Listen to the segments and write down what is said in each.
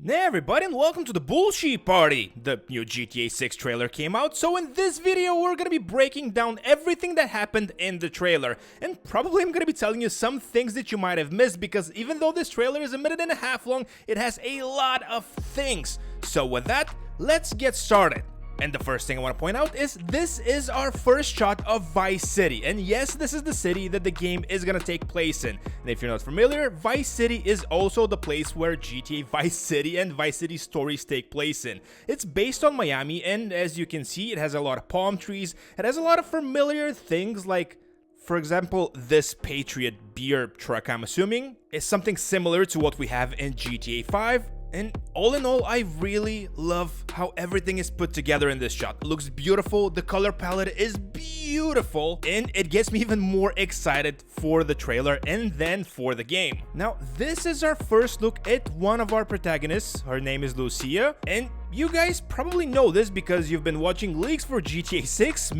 Hey everybody, and welcome to the bullshit party! The new GTA 6 trailer came out, so in this video we're gonna be breaking down everything that happened in the trailer. And probably I'm gonna be telling you some things that you might have missed, because even though this trailer is a minute and a half long, it has a lot of things. So with that, let's get started. And the first thing I want to point out is this is our first shot of Vice City. And yes, this is the city that the game is going to take place in. And if you're not familiar, Vice City is also the place where GTA Vice City and Vice City stories take place in. It's based on Miami, and as you can see, it has a lot of palm trees. It has a lot of familiar things like, for example, this Patriot beer truck, I'm assuming, is something similar to what we have in GTA 5. And all in all, I really love how everything is put together in this shot. It looks beautiful, the color palette is beautiful, and it gets me even more excited for the trailer and then for the game. Now, this is our first look at one of our protagonists. Her name is Lucia, and you guys probably know this because you've been watching leaks for GTA 6.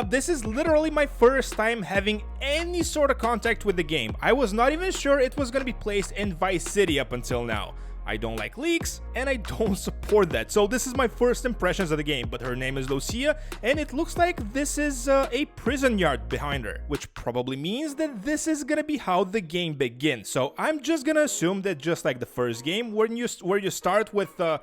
This is literally my first time having any sort of contact with the game. I was not even sure it was going to be placed in Vice City up until now. I don't like leaks, and I don't support that, so this is my first impressions of the game. But her name is Lucia, and it looks like this is a prison yard behind her, which probably means that this is gonna be how the game begins. So I'm just gonna assume that just like the first game, where you start with a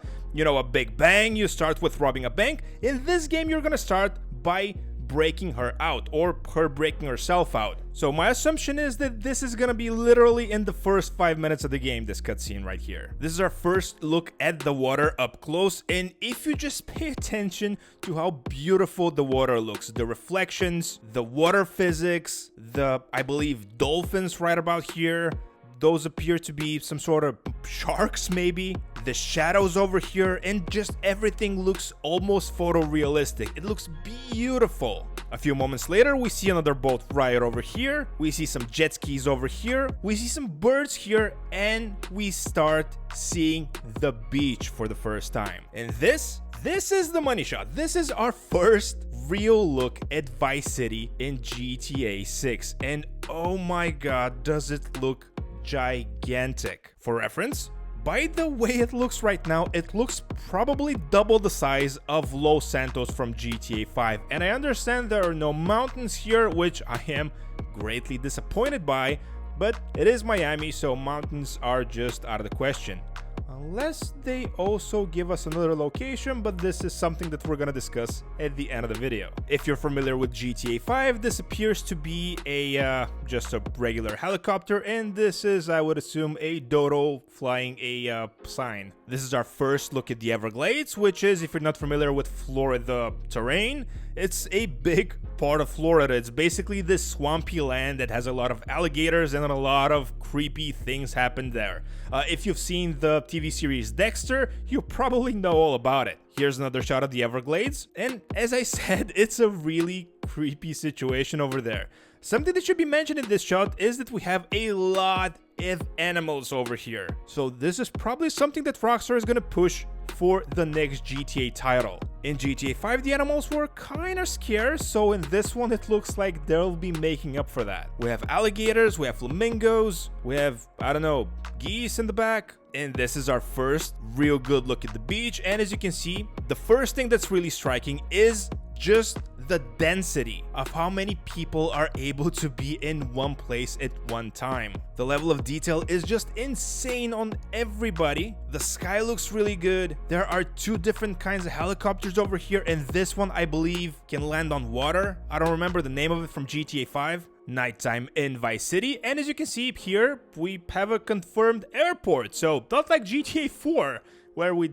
big bang, you start with robbing a bank. In this game, you're gonna start by breaking her out, or her breaking herself out. So my assumption is that this is gonna be literally in the first 5 minutes of the game, this cutscene right here. This is our first look at the water up close, and if you just pay attention to how beautiful the water looks, the reflections, the water physics, I believe dolphins right about here, those appear to be some sort of sharks maybe. The shadows over here, and just everything looks almost photorealistic. It looks beautiful. A few moments later, we see another boat right over here. We see some jet skis over here. We see some birds here, and we start seeing the beach for the first time. And this is the money shot. This is our first real look at Vice City in GTA 6. And oh my god, does it look gigantic. For reference, by the way it looks right now, it looks probably double the size of Los Santos from GTA 5. And I understand there are no mountains here, which I am greatly disappointed by, but it is Miami, so mountains are just out of the question. Unless they also give us another location, but this is something that we're gonna discuss at the end of the video. If you're familiar with GTA 5, this appears to be just a regular helicopter, and this is, I would assume, a dodo flying a sign. This is our first look at the Everglades, which is, if you're not familiar with Florida terrain, it's a big part of Florida. It's basically this swampy land that has a lot of alligators and a lot of creepy things happen there. If you've seen the TV series Dexter, you probably know all about it. Here's another shot of the Everglades, and as I said, it's a really creepy situation over there. Something that should be mentioned in this shot is that we have a lot of animals over here. So this is probably something that Rockstar is gonna push for the next GTA title. In GTA 5, the animals were kinda scarce, so in this one it looks like they'll be making up for that. We have alligators, we have flamingos, we have, I don't know, geese in the back. And this is our first real good look at the beach, and as you can see, the first thing that's really striking is just the density of how many people are able to be in one place at one time. The level of detail is just insane on everybody. The sky looks really good. There are two different kinds of helicopters over here, and this one I believe can land on water. I don't remember the name of it from GTA 5. Nighttime in Vice City, and as you can see here, we have a confirmed airport. So not like GTA 4, where we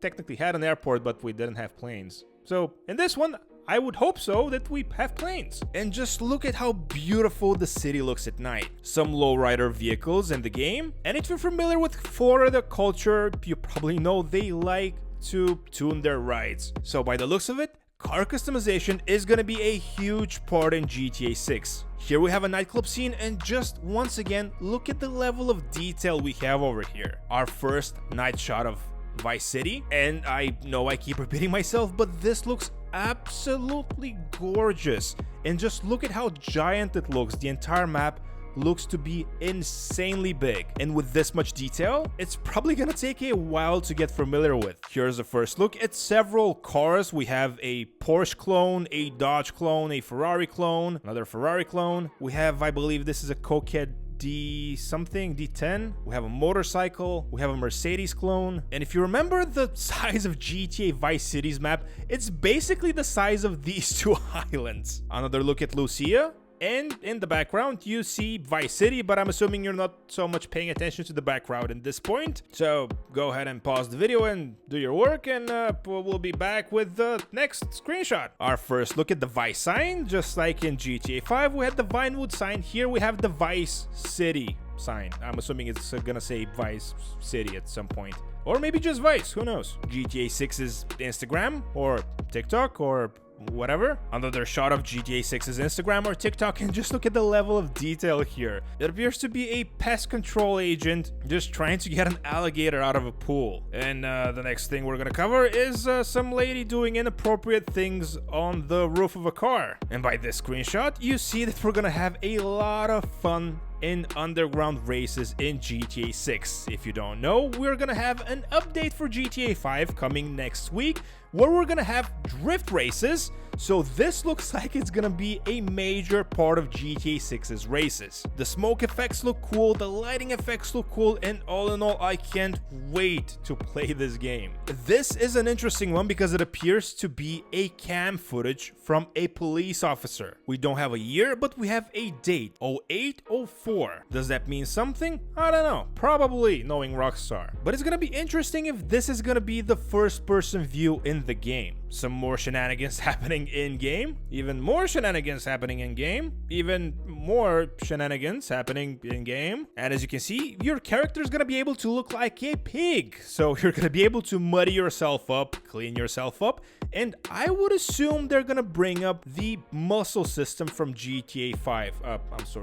technically had an airport, but we didn't have planes. So in this one, I would hope so that we have planes. And just look at how beautiful the city looks at night. Some lowrider vehicles in the game, and if you're familiar with Florida culture, you probably know they like to tune their rides. So by the looks of it, car customization is gonna be a huge part in GTA 6. Here we have a nightclub scene, and just once again, look at the level of detail we have over here. Our first night shot of Vice City, and I know I keep repeating myself, but this looks absolutely gorgeous. And just look at how giant it looks. The entire map looks to be insanely big. And with this much detail, it's probably gonna take a while to get familiar with. Here's a first look at several cars. We have a Porsche clone, a Dodge clone, a Ferrari clone, another Ferrari clone. We have, I believe this is a Coquette D10. We have a motorcycle, we have a Mercedes clone, and if you remember the size of GTA Vice City's map, it's basically the size of these two islands. Another look at Lucia, and in the background you see Vice City, but I'm assuming you're not so much paying attention to the background at this point, so go ahead and pause the video and do your work, and we'll be back with the next screenshot. Our first look at the Vice sign. Just like in GTA 5 we had the Vinewood sign, here we have the Vice City sign. I'm assuming it's gonna say Vice City at some point, or maybe just Vice, who knows. GTA 6's Instagram or TikTok or whatever. Another shot of GTA 6's Instagram or TikTok, and just look at the level of detail here. It appears to be a pest control agent just trying to get an alligator out of a pool. And the next thing we're gonna cover is some lady doing inappropriate things on the roof of a car. And by this screenshot, you see that we're gonna have a lot of fun in underground races in GTA 6. If you don't know, we're gonna have an update for GTA 5 coming next week, where we're gonna have drift races. So this looks like it's gonna be a major part of GTA 6's races. The smoke effects look cool, the lighting effects look cool, and all in all, I can't wait to play this game. This is an interesting one because it appears to be a cam footage from a police officer. We don't have a year, but we have a date, 0804. Does that mean something? I don't know, probably, knowing Rockstar. But it's gonna be interesting if this is gonna be the first person view in the game. Some more shenanigans happening in-game, even more shenanigans happening in-game, even more shenanigans happening in-game. And as you can see, your character is gonna be able to look like a pig. So you're gonna be able to muddy yourself up, clean yourself up, and I would assume they're gonna bring up the muscle system from GTA 5.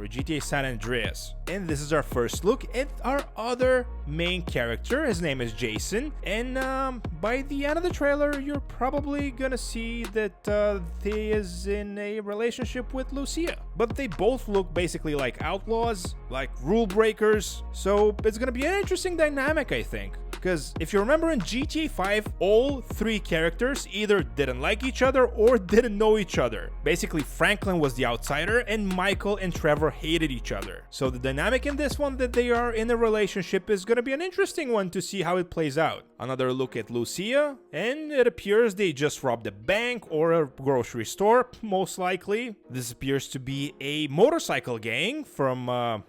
GTA San Andreas. And this is our first look at our other main character. His name is Jason, and by the end of the trailer, you're probably gonna see that he is in a relationship with Lucia. But they both look basically like outlaws, like rule breakers, so it's gonna be an interesting dynamic, I think. Because if you remember in GTA 5, all three characters either didn't like each other or didn't know each other. Basically, Franklin was the outsider and Michael and Trevor hated each other. So the dynamic in this one, that they are in a relationship, is gonna be an interesting one to see how it plays out. Another look at Lucia, and it appears they just robbed a bank or a grocery store, most likely. This appears to be a motorcycle gang from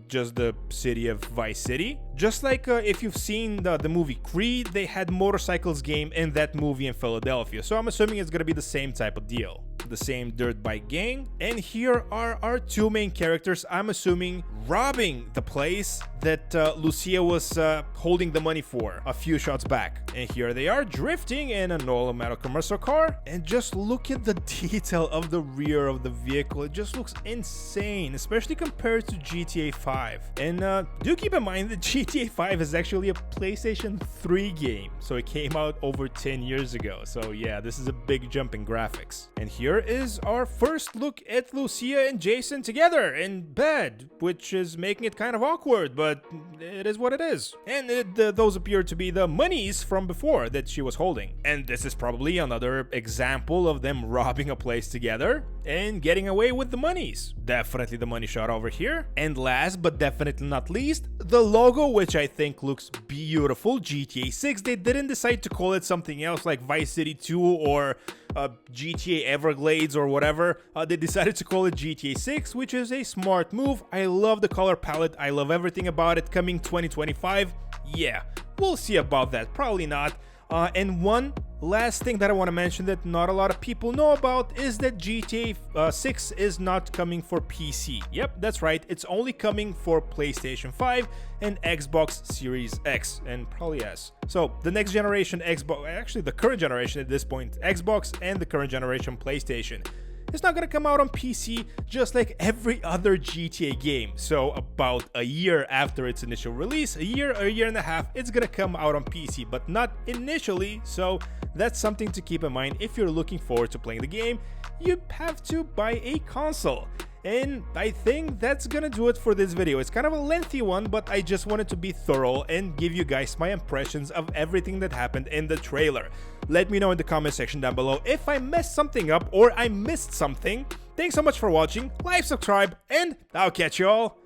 just the city of Vice City. Just like if you've seen the movie Creed, they had motorcycles game in that movie in Philadelphia. So I'm assuming it's gonna be the same type of deal. The same dirt bike gang. And here are our two main characters, I'm assuming, robbing the place that Lucia was holding the money for a few shots back. And here they are drifting in an automatic commercial car. And just look at the detail of the rear of the vehicle. It just looks insane, especially compared to GTA 5. And do keep in mind that GTA 5 is actually a PlayStation 3 game, so it came out over 10 years ago. So yeah, this is a big jump in graphics. And here is our first look at Lucia and Jason together in bed, which is making it kind of awkward, but it is what it is. And those appear to be the monies from before that she was holding. And this is probably another example of them robbing a place together and getting away with the monies. Definitely the money shot over here. And last but definitely not least, the logo, which I think looks beautiful. GTA 6, they didn't decide to call it something else like Vice City 2 or GTA Everglades or whatever. They decided to call it GTA 6, which is a smart move. I love the color palette, I love everything about it. Coming 2025, yeah, we'll see about that, probably not. And one last thing that I want to mention that not a lot of people know about is that GTA 6 is not coming for PC. Yep, that's right, it's only coming for PlayStation 5 and Xbox Series X and probably S. So the next generation Xbox, actually the current generation at this point, Xbox, and the current generation PlayStation. It's not gonna come out on PC just like every other GTA game. So about a year after its initial release, a year and a half, it's gonna come out on PC, but not initially. So that's something to keep in mind. If you're looking forward to playing the game, you have to buy a console. And I think that's gonna do it for this video. It's kind of a lengthy one, but I just wanted to be thorough and give you guys my impressions of everything that happened in the trailer. Let me know in the comment section down below if I messed something up or I missed something. Thanks so much for watching, like, subscribe, and I'll catch you all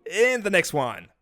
in the next one.